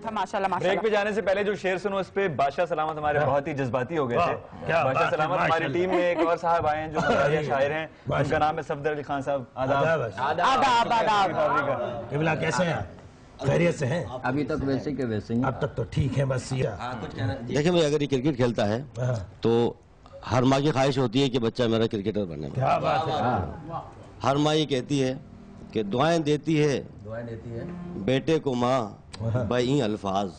था माशाल्लाह ब्रेक माशाल्लाह। पे जाने से पहले जो शेर सुनो उस पे बादशाह सलामत हमारे बहुत ही जज्बाती हो गए थे। बादशाह सलामत हमारी टीम में एक और साहब आए हैं जो शायर हैं, उनका नाम है सफदर अली खान साहब। आदाब आदाब आदाब। किबला कैसे हैं? खैरियत से हैं? अभी तक वैसे के वैसे ही। अब तक तो ठीक है बस ये। देखिए भाई, अगर ये क्रिकेट खेलता है तो हर माँ की ख्वाहिश होती है कि बच्चा मेरा क्रिकेटर बने। क्या बात है। हर माँ ये कहती है कि दुआएं देती है बेटे को माँ बई अल्फाज।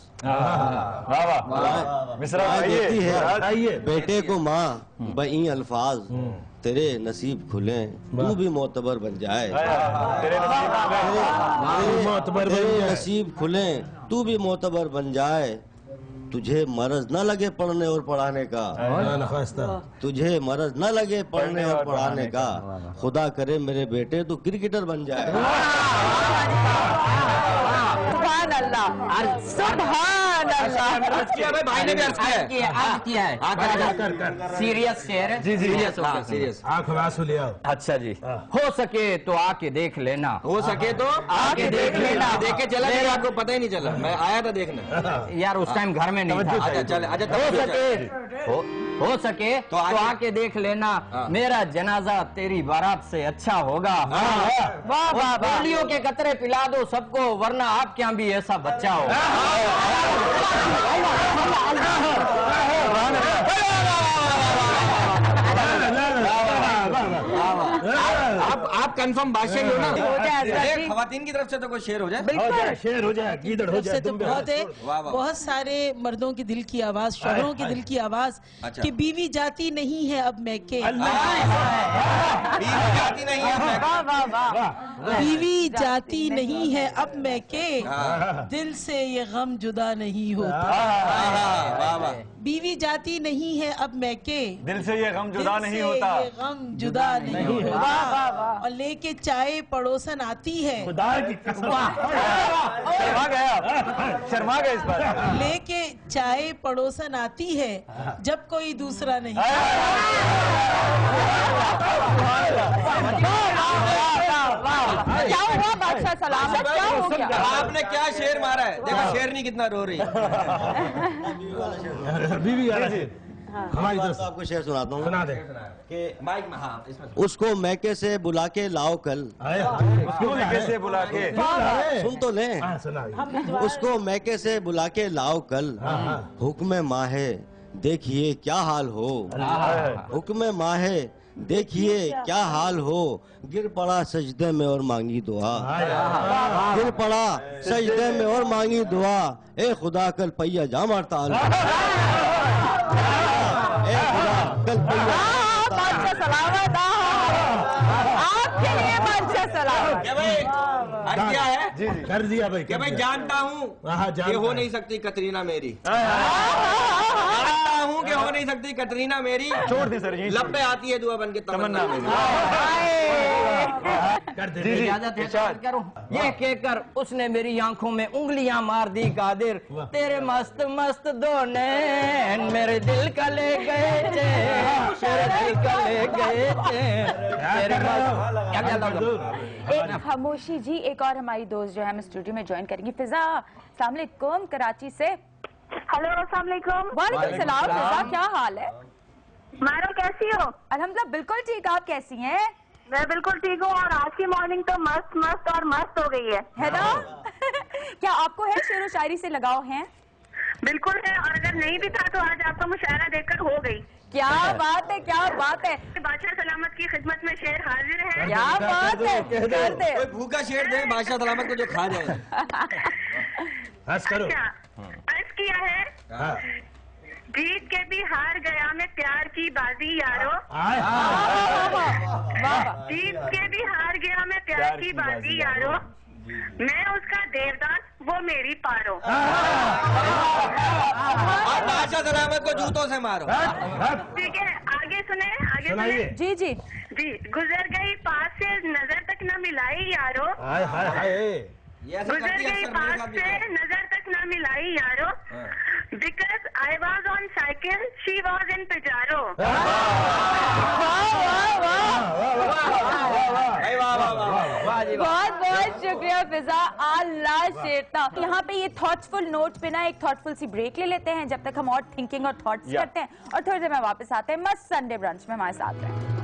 दुआएं देती है बेटे को माँ बई अल्फाज, तेरे नसीब खुले तू भी मोतबर बन जाए। तेरे नसीब खुले तू भी मोतबर बन जाए, तुझे मरज न लगे पढ़ने और पढ़ाने का, तुझे मरज न लगे पढ़ने और पढ़ाने का, खुदा करे मेरे बेटे तू क्रिकेटर बन जाए। सुभान अल्लाह सुभान अल्लाह। भाई ने भी अर्ज किया है। सीरियस शेर है। जी जी सीरियस। आँख आंसू ले आओ। अच्छा जी, हो सके तो आके देख लेना। हो सके तो आके देख लेना। देख के चला गया, आपको पता ही नहीं चला। मैं आया था देखने। यार उस टाइम घर में नहीं था। अच्छा चले, अच्छा हो सके तो आके देख लेना, मेरा जनाजा तेरी बारात से अच्छा होगा। वाह वाह। पोलियो के कतरे पिला दो सबको, वरना आपके यहाँ भी ऐसा बच्चा हो। आप कंफर्म बादशाह ही हो ना? जाए खवातीन की तरफ से तो कोई शेर हो जाए। बिल्कुल शेर हो जाए, गीदड़ हो जाए। तो बहुत है, बहुत सारे मर्दों की दिल की आवाज, शोहरों की दिल की आवाज कि बीवी जाती नहीं है अब मैके। बीवी जाती नहीं है, वाह वाह वाह। बीवी जाती नहीं है अब मैके, दिल से ये गम जुदा नहीं होता। बीवी जाती नहीं है अब मैके, दिल से ये गम जुदा दिल नहीं से होता। ये गम जुदा नहीं होता। और लेके चाय पड़ोसन आती है, खुदा की कसम। शर्मा गया, शर्मा गया इस बार। लेके चाय पड़ोसन आती है जब कोई दूसरा नहीं। क्या हुआ बादशाह सलामत, क्या हो गया? आपने क्या शेर मारा है? देखो शेरनी कितना रो रही है। बीवी आ रही है हमारी तरफ से। आपको शेर सुनाता हूँ। सुना दे। कि माइक में, हाँ इसमें उसको मैके से बुला के लाओ कल, उसको मैके से बुला के, सुन तो ले, सुना। उसको मैके से बुला के लाओ कल, हुक्म माहे देखिए क्या हाल हो, हुक्म माहे देखिए क्या हाल हो, गिर पड़ा सजदे में और मांगी दुआ, गिर पड़ा सजदे में और मांगी दुआ, ए खुदा कल पहिया जा मारता, ए खुदा कल पहिया। बादशाह सलामत, आपके लिए बादशाह सलामत। क्या भाई क्या है? जी जी कर दिया भाई। क्या भाई जानता हूँ कि हो नहीं सकती कतरीना मेरी, जानता हूँ कि हो नहीं सकती कतरीना मेरी, छोड़ दी सर जी। लब पे आती है दुआ बन के तमन्ना मेरी। कर दे। इजाजत है तो करूं। ये कहकर उसने मेरी आंखों में उंगलियां मार दी कादिर, तेरे मस्त मस्त दो नैन मेरे दिल का ले गए थे, मेरे दिल का ले गए थे, तेरे मस्त। क्या एक खामोशी जी, एक और हमारी दोस्त जो है हम स्टूडियो में ज्वाइन करेंगी। फिजा अस्सलाम वालेकुम कराची से। हेलो अस्सलाम वालेकुम। वालेकुम सलाम। फिजा क्या हाल है? मारो कैसी हो? अल्हम्दुलिल्लाह बिल्कुल ठीक, आप कैसी हैं? मैं बिल्कुल ठीक हूँ, और आज की मॉर्निंग तो मस्त मस्त और मस्त हो गई है ना? क्या आपको है शेर व शायरी से लगाव है? बिल्कुल है, और अगर नहीं भी था तो आज आपका मुशायरा देखकर हो गई। क्या बात है, क्या बात है। बादशाह सलामत की खिदमत में शेर हाजिर है। क्या बात है, कर दे। कोई भूखा शेर दे बादशाह सलामत को जो खा जाए। हंस करो। क्या अर्ज किया है? जीत के भी हार गया मैं प्यार की बाजी यारो, जीत के भी हार गया मैं प्यार की बाजी यारो, मैं उसका देवदास वो मेरी पारो। और बादशाह सलामत को जूतों से मारो। ठीक है, आगे सुने, आगे सुने। जी जी जी, गुजर गई पास से नजर तक न मिलाई यारो, गुजर गई पास से नजर तक न मिलाई यारो, because I was on cycle, she was in Pajaro. वाह जी वाह। बहुत बहुत शुक्रिया फिजा, आला शेरता। यहाँ पे ये थॉटफुल नोट पे ना एक थॉटफुल सी ब्रेक ले लेते हैं, जब तक हम और थिंकिंग और थॉट्स करते हैं, और थोड़ी देर में वापस आते हैं। मस्त संडे ब्रंच में हमारे साथ रहें।